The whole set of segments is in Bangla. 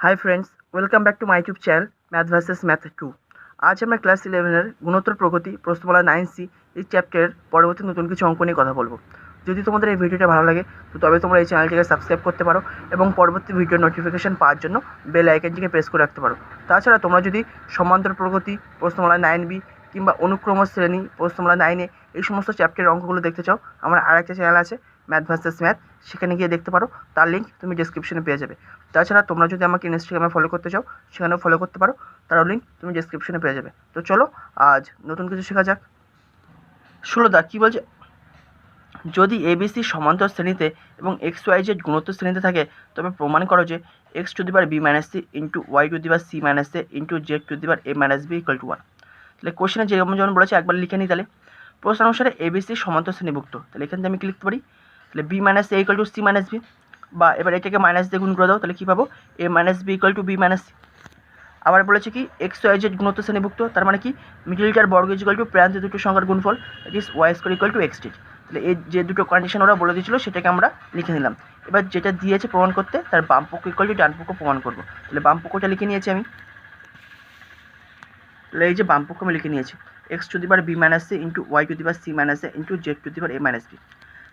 Hi friends, welcome back to my YouTube channel math versus math 2। আজ আমরা ক্লাস 11-এর গুণোত্তর প্রগতি প্রশ্নমালা 9C এই চ্যাপ্টারের পরবর্তী নতুন কিছু অঙ্ক নিয়ে কথা বলবো। যদি তোমাদের এই ভিডিওটা ভালো লাগে তো তবে তোমরা এই চ্যানেলটিকে সাবস্ক্রাইব করতে পারো এবং পরবর্তী ভিডিওর নোটিফিকেশন পাওয়ার জন্য বেল আইকনটিকে প্রেস করে রাখতে পারো। তাছাড়া তোমরা যদি সমান্তর প্রগতি প্রশ্নমালা 9B কিংবা অনুক্রম শ্রেণী প্রশ্নমালা 9A এই সমস্ত চ্যাপ্টারের অঙ্কগুলো দেখতে চাও, আমার আরেকটা চ্যানেল আছে ম্যাথ ভার্সেস ম্যাথ, সেখানে গিয়ে দেখতে পারো। তার লিঙ্ক তুমি ডেসক্রিপশনে পেয়ে যাবে। তাছাড়া তোমরা যদি আমাকে ইনস্টাগ্রামে ফলো করতে চাও সেখানেও ফলো করতে পারো, তারও লিঙ্ক তুমি ডেসক্রিপশনে পেয়ে যাবে। তো চলো আজ নতুন কিছু শেখা যাক। 16 কী বলছে, যদি এবিসি সমান্তর শ্রেণীতে এবং এক্স ওয়াই জেড গুণোত্তর শ্রেণীতে থাকে তবে প্রমাণ করো যে x to the power b minus c into y to the power c minus a into z to the power a minus b equal to 1। তাহলে কোশ্চেনে যেমন বলেছে একবার লিখে নিই। তাহলে প্রশ্ন অনুসারে এবিসি সমান্তর শ্রেণীভুক্ত, তাহলে এখান থেকে আমি কি লিখতে পারি, তাহলে b minus a equal to c minus b, বা এবার এটাকে মাইনাস দিয়ে গুণ করে দাও, তাহলে কী পাবো, a minus b equal to b minus c. আবার বলেছে কি এক্স ওয়াই জেড গুণোত্তর শ্রেণীভুক্ত, তার মানে কি মিডলটার বর্গ ইকুয়াল টু প্রান্ত দুটো সংখ্যার গুণফল, that is Y square equal two x Z. তাহলে এই যে দুটো কন্ডিশন ওরা বলে দিয়েছিল সেটাকে আমরা লিখে নিলাম। এবার যেটা দিয়েছে প্রমাণ করতে তার বাম পক্ষ ইকুয়াল টু ডান পক্ষ প্রমাণ করবো। তাহলে বাম পক্ষটা লিখে নিয়েছি আমি, তাহলে এই যে বাম পক্ষ আমি লিখে নিয়েছি x to the power b minus c into y to the power c minus a into z to the power a minus b.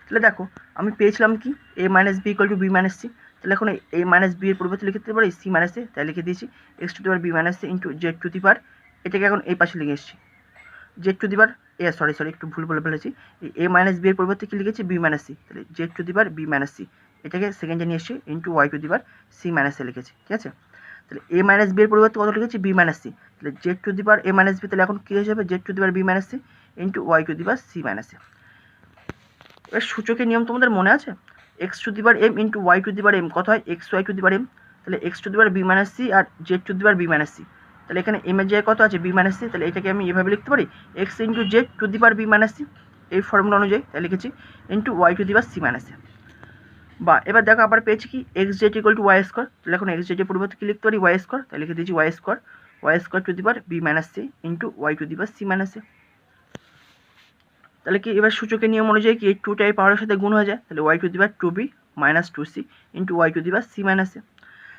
তাহলে দেখো আমি পেয়েছিলাম কি a minus b equal to b minus c. তাহলে এখন এ মাইনাস বি এর পরিবর্তে লিখে দিতে পারি সি মাইনাস এ, তাই লিখে দিয়েছি x to the power b minus c into z to the power, এটাকে এখন এই পাশে লিখে এসেছি z to the power sorry একটু ভুল বলে ফেলেছি, এ মাইনাস বি এর পরিবর্তে কি লিখেছি বি মাইনাস সি, তাহলে z to the power b minus c, এটাকে সেকেন্ডে নিয়ে এসেছি into y to the power c minus a লিখেছি। ঠিক আছে, তাহলে এ মাইনাস বি এর পরিবর্তে কত লিখেছি বি মাইনাস সি, তাহলে z to the power a minus b, তাহলে এখন কী হয়ে যাবে z to the power b minus c into y to the power c minus a. এবার সূচকের নিয়ম তোমাদের মনে আছে, x to the power m into y to the power m কত হয় x y to the power m, তাহলে x to the power b minus c আর Z to the power b minus c, তাহলে এখানে এম এর জায়গায় কত আছে বি মাইনাস সি, তাহলে এটাকে আমি এভাবে লিখতে পারি x into z to the power b minus c, এই ফর্মুলা অনুযায়ী তাই লিখেছি into y to the power c minus c. বা এবার দেখো আবার পেয়েছি কি x z equal to y square, তাহলে এখন এক্স জেডের পরিবর্তে কি লিখতে পারি ওয়াই স্কোয়ার, তাই লিখে দিয়েছি y square to the power b minus c into y to the power c minus c. তাহলে কি এবার সূচকের নিয়ম অনুযায়ী কি এই টুটা এই পাওয়ারের সাথে গুণ হয়ে যায়, তাহলে y to the power two b minus two c into y to the power c minus a.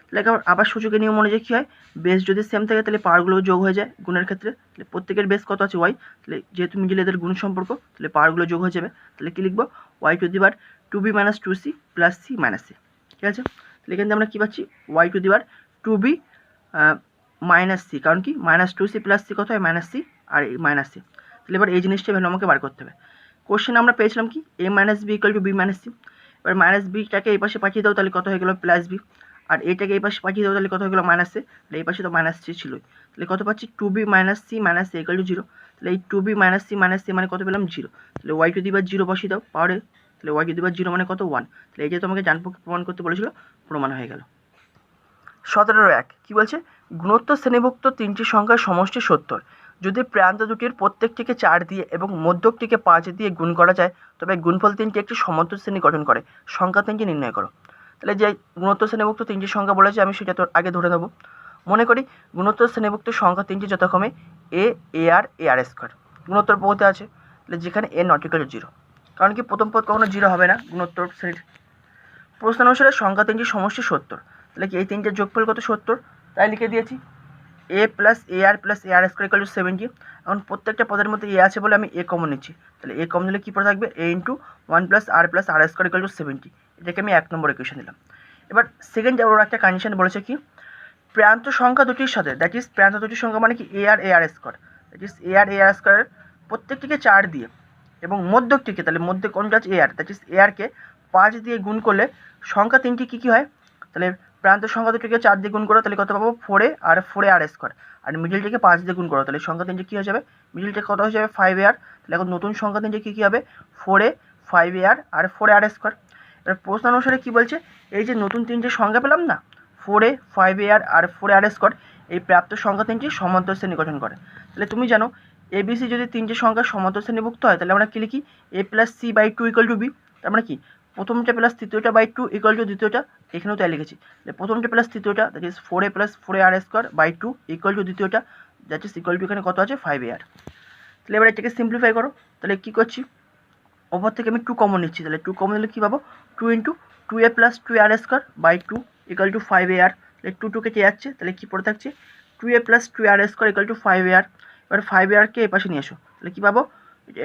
তাহলে আবার সূচকের নিয়ম অনুযায়ী কী হয়, বেস যদি সেম থাকে তাহলে পাওয়ারগুলো যোগ হয়ে যায় গুণের ক্ষেত্রে, তাহলে প্রত্যেকের বেস কত আছে ওয়াই, তাহলে যেহেতু মিডিল এদের গুণ সম্পর্ক তাহলে পাওয়ারগুলো যোগ হয়ে যাবে, তাহলে কী লিখবো y to the power two b minus two c plus c minus c. ঠিক আছে, তাহলে এখান থেকে আমরা কী পাচ্ছি y to the power two b minus c, কারণ কি minus two c plus c কত হয় মাইনাস সি আর মাইনাস সি। তাহলে এবার এই জিনিসটা ভ্যালু আমাকে বার করতে হবে। কোশ্চেন আমরা পেয়েছিলাম কি a minus b equal to b minus c, এবার মাইনাস বিটাকে এই পাশে পাঠিয়ে দাও তাহলে কত হয়ে গেলো প্লাস বি, আর এটাকে এই পাশে পাঠিয়ে দাও তাহলে কত হয়ে গেলো মাইনাস এ, তাহলে এই পাশে তো মাইনাস সি ছিলই, তাহলে কত পাচ্ছি two b minus c minus a equal to zero. তাহলে এই টু বি মাইনাস সি মানে কত পেলাম জিরো, তাহলে y to the power zero বসিয়ে দাও পাওয়ারে, তাহলে y to the power zero মানে কত ওয়ান, তাহলে এই যে তোমাকে ডান পক্ষে প্রমাণ করতে বলেছিল প্রমাণ হয়ে গেল। 17 কী বলছে, গুণোত্তর শ্রেণীভুক্ত তিনটি সংখ্যার সমষ্টি 70, যদি প্রান্ত দুটির প্রত্যেকটিকে 4 দিয়ে এবং মধ্যকটিকে 5 দিয়ে গুণ করা যায় তবে গুণফল তিনটি একটি সমান্তর শ্রেণী গঠন করে, সংখ্যা তিনটি নির্ণয় করো। তাহলে যে গুণোত্তর শ্রেণীভুক্ত তিনটি সংখ্যা বলেছে আমি সেটা তো আগে ধরে নেব। মনে করি গুণোত্তর শ্রেণীভুক্ত সংখ্যা তিনটি যথাক্রমে এ আর স্কোয়ার গুণোত্তর পদে আছে, তাহলে যেখানে এ নট ইকুয়াল টু জিরো, কারণ কি প্রথম পদ কখনো জিরো হবে না গুণোত্তর শ্রেণীর। প্রশ্ন অনুসারে সংখ্যা তিনটি সমষ্টি 70, তাহলে কি এই তিনটের যোগফল কত 70, তাই লিখে দিয়েছি a plus a r square equal to 70। এখন প্রত্যেকটা পদের মধ্যে এ আছে বলে আমি এ কমন নিচ্ছি, তাহলে এ কমন নিলে কী পড়ে থাকবে a into one plus r square equal to 70, এটাকে আমি 1 নম্বর ইকুয়েশন দিলাম। এবার সেকেন্ড ওর একটা কন্ডিশন বলেছে কি প্রান্ত সংখ্যা দুটির সাথে, দ্যাট ইজ প্রান্ত দুটির সংখ্যা মানে কি এ r square, that is a আর স্কোয়ারের প্রত্যেকটিকে 4 দিয়ে এবং মধ্যকটিকে, তাহলে মধ্যে কোনটা আছে এ আর, দ্যাট ইজ এ আরকে 5 দিয়ে গুণ করলে সংখ্যা তিনটি কী হয়, তাহলে প্রান্ত সংখ্যা দুটিকে 4 দিয়ে গুণ করো তাহলে কত পাবো 4a আর স্কোয়ার, আর মিডিলটিকে 5 দিয়ে গুণ করো তাহলে সংখ্যা তিনটি কী হয়ে যাবে মিডিলটা কত হয়ে যাবে 5a। তাহলে এখন নতুন সংখ্যা তিনটি কী হবে 4a 5a আর স্কোয়ার। এবার প্রশ্ন অনুসারে কী বলছে এই যে নতুন তিনটে সংখ্যা পেলাম না 4a 5a আর স্কোয়ার, এই প্রাপ্ত সংখ্যা তিনটি সমান্তর শ্রেণী গঠন করে। তাহলে তুমি জানো এবিসি যদি তিনটে সংখ্যা সমান্তর শ্রেণীভুক্ত হয় তাহলে আমরা কী লিখি a plus c by two equal to b, তার মানে কি প্রথমটা প্লাস তৃতীয়টা বাই টু ইকুয়াল টু দ্বিতীয়টা, এখানেও তাই লিখেছি প্রথমটা প্লাস তৃতীয়টা that is 4a plus 4a r square by two equal to দ্বিতীয়টা দ্যাট ইজ ইকুয়াল টু এখানে কত আছে 5a আর। তাহলে এবার এটাকে সিম্পলিফাই করো, তাহলে কী করছি ওপর থেকে আমি 2 কমন নিচ্ছি, তাহলে 2 কমন নিলে কী পাবো 2 into 2a plus 2a r square by two equal to 5a r, তাহলে 2 কেটে যাচ্ছে, তাহলে কী পড়ে থাকছে 2a plus 2ar square equal two 5ar। এবার 5arকে এ পাশে নিয়ে এসো, তাহলে কী পাবো,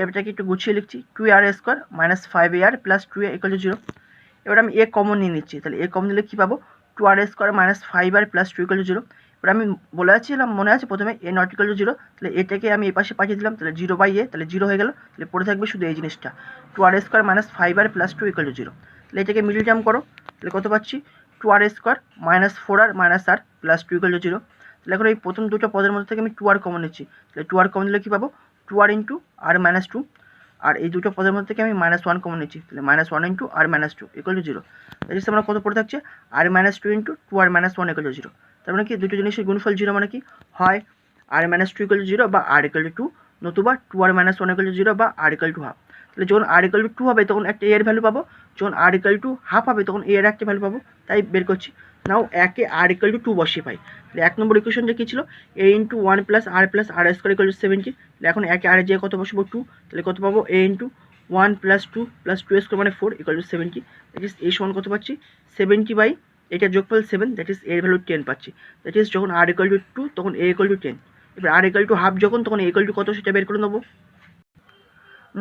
এটাকে একটু গুছিয়ে লিখছি 2ar square minus 5ar plus 2a equal to 0। এবার আমি এ কমন নিয়ে নিচ্ছি, তাহলে এ কমন নিলে কী পাবো 2r square minus 5r plus 2 equal to 0। এবার আমি বলে আছিলাম মনে আছে প্রথমে এ নট ইকুয়াল টু 0, তাহলে এটাকে আমি এই পাশে পাঠিয়ে দিলাম, তাহলে 0 বাই এ, তাহলে 0 হয়ে গেল। তাহলে পড়ে থাকবে শুধু এই জিনিসটা 2r square minus 5r plus 2 equal to 0। তাহলে এটাকে মিডল টার্ম করো, তাহলে কত পাচ্ছি 2r square minus 4r minus r plus 2 equal to 0। তাহলে এখন এই প্রথম দুটো পদের মধ্যে থেকে আমি 2r কমন নিচ্ছি, তাহলে 2r কমন নিলে কী পাবো 2r ইন্টু r মাইনাস 2, আর এই দুটো পদের মধ্যে থেকে আমি -1 কমন নিচ্ছি, তাহলে -1 into r minus 2 equal to 0। তাই আমরা কত পড়ে থাকছে r minus 2 into 2r minus 1 equal to 0। তার মানে কি দুটো জিনিসের গুণফল 0 মানে কি হয় r মাইনাস 2 ইকুয়াল টু 0 বা r ইকুয়াল টু 2, নতুবা 2r মাইনাস 1 ইকুয়াল টু 0 বা r ইকুয়াল টু হাফ। তাহলে যখন r ইকুয়াল টু 2 হবে তখন একটা a এর ভ্যালু পাবো, যখন r ইকুয়াল টু হাফ হবে তখন a এর একটা ভ্যালু পাবো, তাই বের করছি। নাও একে r ইকুয়াল টু 2 বসিয়ে পাই, তাহলে 1 নম্বর ইকুয়েশনটা কী ছিল a into 1 plus r square equal to 70। তাহলে এখন একে r এর জায়গায় কত বসবো 2, তাহলে কত পাবো a into 1 plus 2 plus 2 square মানে 4 ইকুয়াল টু 70। দ্যাট ইজ এই সমান কত পাচ্ছি 70 বাই এটা যোগফল 7, দ্যাট ইজ এর ভ্যালু 10 পাচ্ছি। দ্যাট ইজ যখন r ইকুয়াল টু 2 তখন a ইকুয়াল টু 10। এবার r ইকুয়াল টু হাফ যখন, তখন a ইকুয়াল টু কত সেটা বের করে নেবো।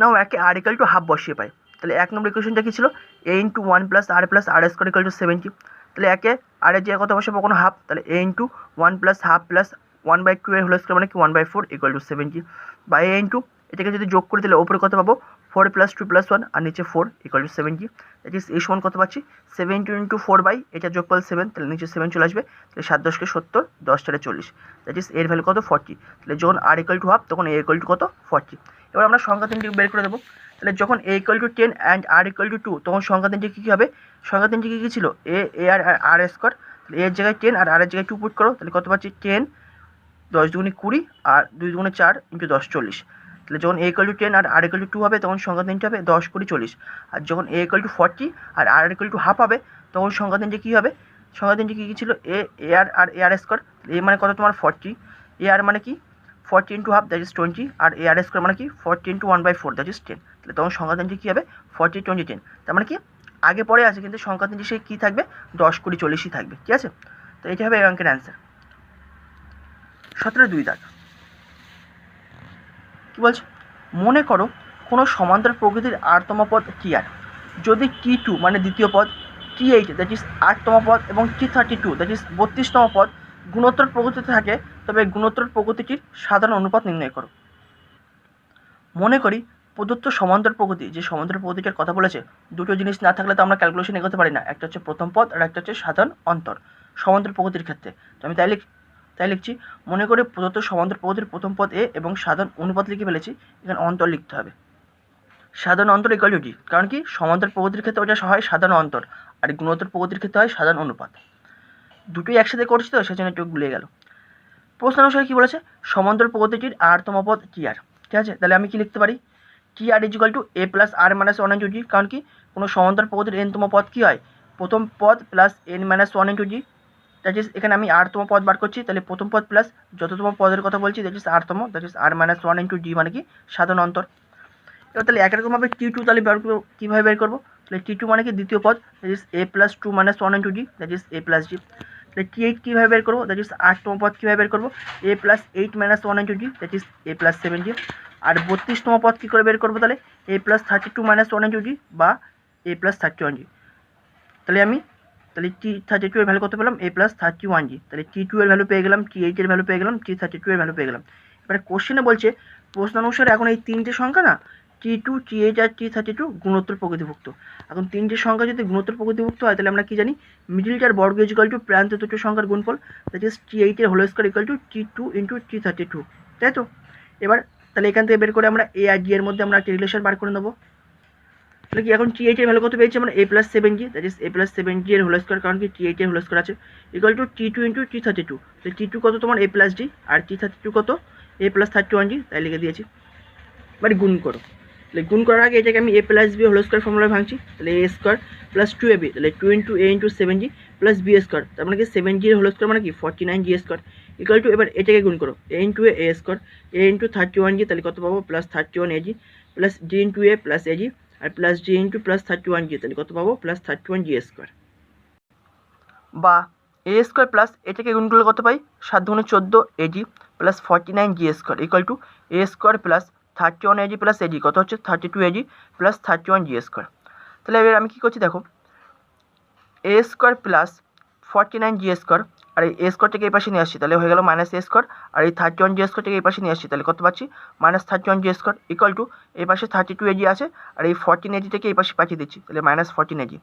নাও একে r ইকুয়াল টু হাফ বসিয়ে পাই, তাহলে 1 নম্বর ইকুয়েশনটা কী ছিল a into 1 plus r square equal to 70। তাহলে একে r এর জায়গায় কত বসাবো কোনো হাফ, তাহলে a into 1 plus half plus 1/2 এর হোল স্কোয়ার মানে কি 1/4 equal to 70 by a into এটাকে যদি যোগ করে দিলে ওপরে কত পাবো 4 প্লাস 2 প্লাস 1 আর নিচে 4 ইকুয়াল টু 70। দ্যাট ইজ এই সমান কত পাচ্ছি 70 ইন্টু 4 বাই এটা যোগফল 7, তাহলে নিচে 7 চলে আসবে, তাহলে 7 10 কে 70, 10 4 40, দ্যাট ইজ এর ভ্যালু কত 40। তাহলে যখন r ইকুয়াল টু হাফ তখন a ইকুয়াল টু কত 40। এবার আমরা সংখ্যা তিনটি বের করে দেবো, তাহলে যখন a equal to 10 and r equal to 2 তখন সংখ্যা তিনটি কী হবে, সংখ্যা তিনটি কী ছিল a আর r স্কোয়ার, তাহলে এর জায়গায় 10 আর r এর জায়গায় 2 পুট করো, তাহলে কত পাচ্ছি 10 10 দুগুণে 20 আর 2 দুগুণে 4 ইন্টু 10 40। তাহলে যখন a ইকুয়াল টু 10 আর r ইকুয়াল টু 2 হবে তখন সংখ্যা তিনটি হবে 10 20 40। আর যখন a ইকুয়াল টু 40 আর r ইকুয়াল টু হাফ হবে তখন সংখ্যা তিনটি কী হবে, সংখ্যা তিনটি কী ছিল আর ar স্কোয়ার, a মানে কত তোমার 40, ar মানে কি 40 ইন্টু হাফ দ্যাট ইজ 20, আর ar স্কোয়ার মানে কি 40 ইন্টু 1/4 দ্যাট ইজ 10। তাহলে তখন সংখ্যা তিনটি কী হবে 40 20 10। তার মানে কি আগে পরে আছে কিন্তু সংখ্যা তিনটি সেই কী থাকবে 10 20 40ই থাকবে, ঠিক আছে। তো এটা হবে এই অঙ্কের অ্যান্সার। 17 দাগ কী বলছে, মনে করো কোনো সমান্তর প্রকৃতির আটতম পদ Tr, যদি T2 মানে দ্বিতীয় পদ, T8 দ্যাট ইজ 8তম পদ এবং T32 দ্যাট ইজ 32তম পদ গুণোত্তর প্রকৃতিতে থাকে, তবে গুণোত্তর প্রকৃতিটির সাধারণ অনুপাত নির্ণয় করো। মনে করি প্রদত্ত সমান্তর প্রকৃতি, যে সমান্তর প্রকৃতিটার কথা বলেছে, দুটো জিনিস না থাকলে তো আমরা ক্যালকুলেশন এগোতে পারি না, একটা হচ্ছে প্রথম পদ আর একটা হচ্ছে সাধারণ অন্তর সমান্তর প্রকৃতির ক্ষেত্রে। তো আমি তাই লিখছি, মনে করে প্রদত্ত সমান্তর প্রকৃতির প্রথম পদ এ এবং সাধারণ অনুপাত লিখে ফেলেছি, এখানে অন্তর লিখতে হবে। সাধারণ অন্তর ইকুয়াল টু ডি, কারণ কি সমান্তর প্রকৃতির ক্ষেত্রে ওটা হয় সাধারণ অন্তর আর গুণোত্তর প্রকৃতির ক্ষেত্রে হয় সাধারণ অনুপাত। দুটোই একসাথে করছি তো সেজন্য একটু গুলিয়ে গেল। প্রশ্ন অনুসারে কী বলেছে, সমান্তর প্রকৃতিটির আরতম পদ Tr, ঠিক আছে। তাহলে আমি কি লিখতে পারি Tr is equal to a plus r minus 1 into g, কারণ কি কোনো সমান্তর প্রকৃতির nতম পদ কী হয় প্রথম পদ plus n minus 1 into g, that is এখানে আমি rতম পদ বার করছি, তাহলে প্রথম পদ প্লাস যততম পদের কথা বলছি দ্যাট ইজ rতম, that is r minus 1 into g মানে কি সাধারণ অন্তর। এবার তাহলে একরকমভাবে T2 তাহলে কীভাবে বের করবো, তাহলে T2 মানে কি দ্বিতীয় পদ, that is a plus 2 minus 1 into g, that is a plus g. তাহলে T8 কীভাবে বের করবো, দ্যাট ইজ 8তম পদ কীভাবে বের করবো, a plus 8 minus 1 into g, that is a plus 7 জি। আর 32তম পদ কী করে বের করবো, তাহলে a প্লাস 32 মাইনাস 1 ইন্টু জি বা a প্লাস 31 জি। তাহলে T32 এর ভ্যালু কত পেলাম a প্লাস 31 জি, তাহলে T2 এর ভ্যালু পেয়ে গেলাম, T8 এর ভ্যালু পেয়ে গেলাম, T32 এর ভ্যালু পেয়ে গেলাম। এবারে কোশ্চেনে বলছে প্রশ্ন অনুসারে এখন এই তিনটে সংখ্যা না T2 T8 আর T32 গুণোত্তর প্রকৃতিভুক্ত। এখন তিনটে সংখ্যা যদি গুণোত্তর প্রকৃতিভুক্ত হয় তাহলে আমরা কি জানি মিডিলটার বর্গ ইজ ইকুয়াল টু প্রান্ত দুটো সংখ্যার গুণফল, দ্যাট ইজ T8 এর whole square equal to T2 into T32, তাই তো। এবার তাহলে এখান থেকে বের করে আমরা a আর d এর মধ্যে আমরা একটা রিলেশন বার করে নেবো। তাহলে কি এখন T8 এর ভ্যালু কত পেয়েছি আমরা a plus 7g, that is a plus 7g এর হোল স্কয়ার, কারণ কি T8 এর হোল স্কয়ার আছে, equal to T2 into T32। তাহলে T2 কত তোমার a plus d R T32 কত a প্লাস 31g, তাই লিখে দিয়েছি। এবার গুণ করো, তাহলে গুণ করার আগে এটাকে আমি a plus b whole square ফর্মুলায় ভাঙছি, তাহলে a স্কয়ার প্লাস 2ab, তাহলে 2 into a into 7g plus b square, তার মানে কি 7g এর হোল স্কয়ার মানে কি 49g স্কয়ার, ইকুয়াল টু এবার এটাকে গুণ করো a into a square a into 31g, তাহলে কত পাবো plus 31ag plus d into a plus ag আর plus d into plus 31g, তাহলে কত পাবো প্লাস 31g স্কয়ার। বা এ স্কোয়ার প্লাস এটাকে গুণ করলে কত পাই 7 গুণে 14 AG plus 49 G square equal two এ square plus 31 AG plus AG কত হচ্ছে 32 এজি প্লাস 31 জি স্কোয়ার। তাহলে এবার আমি কী করছি দেখো, এ স্কোয়ার প্লাস 49 জি স্কোয়ার আর এই এ স্কোয়ারটাকে এই পাশে নিয়ে আসছি, তাহলে হয়ে গেল মাইনাস এ স্কোয়ার, আর এই 31 জি স্কোয়ারটাকে এই পাশে নিয়ে আসছি, তাহলে কত পাচ্ছি minus 31 G square equal two এই পাশে 32 এজি আছে আর এই 14 এজিটাকে এই পাশে পাঠিয়ে দিচ্ছি, তাহলে মাইনাস 14 এজি,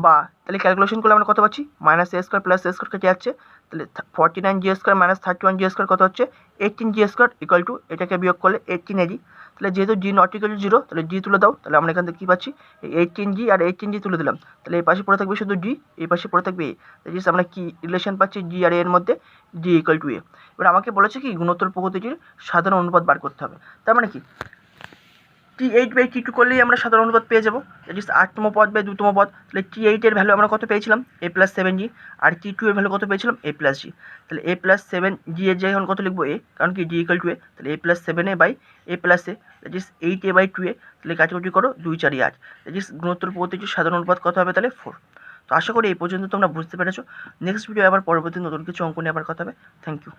বা তাহলে ক্যালকুলেশন করলে আমরা কত পাচ্ছি মাইনাস এ স্কোয়ার প্লাস এ স্কোয়ার কেটে যাচ্ছে, তাহলে 49 G square minus 31 G square কত হচ্ছে 18 জি স্কোয়ার ইকুয়াল টু এটাকে বিয়োগ করলে 18 এজি। তাহলে যেহেতু জি নট ইকুয়াল টু 0, তাহলে জি তুলে দাও, তাহলে আমরা এখান থেকে কী পাচ্ছি এই 18 জি আর 18 জি তুলে দিলাম, তাহলে এই পাশে পড়ে থাকবে শুধু জি, এই পাশে পড়ে থাকবে এ, তাহলে আমরা কি রিলেশন পাচ্ছি জি আর এর মধ্যে, জি ইকুয়াল টু এ। এবার আমাকে বলেছে কি গুণোত্তর প্রকৃতিটির সাধারণ অনুপাত বার করতে হবে, তার মানে কি T8/T2 করলেই আমরা সাধারণ অনুপাত পেয়ে যাবো, দ্যাট ইজ 8তম পদ বাই 2তম পদ। তাহলে T8 এর ভ্যালু আমরা কত পেয়েছিলাম a+7g, আর T2 এর ভ্যালু কত পেয়েছিলাম a+g। তাহলে a+7g এর জায়গায় এখন কত লিখবো a, কারণ কি g ইকুয়াল টু a, তাহলে a+7a by a+a that is 8a/2a। তাহলে কাটাকুটি করো 2 4 8, দ্যাট ইজ গুণোত্তর প্রকৃতিটির সাধারণ অনুপাত কত হবে তাহলে 4। তো আশা করি এই পর্যন্ত তোমরা বুঝতে পেরেছো। নেক্সট ভিডিও আবার পরবর্তী নতুন কিছু অঙ্ক নিয়ে আবার কথা হবে। Thank you.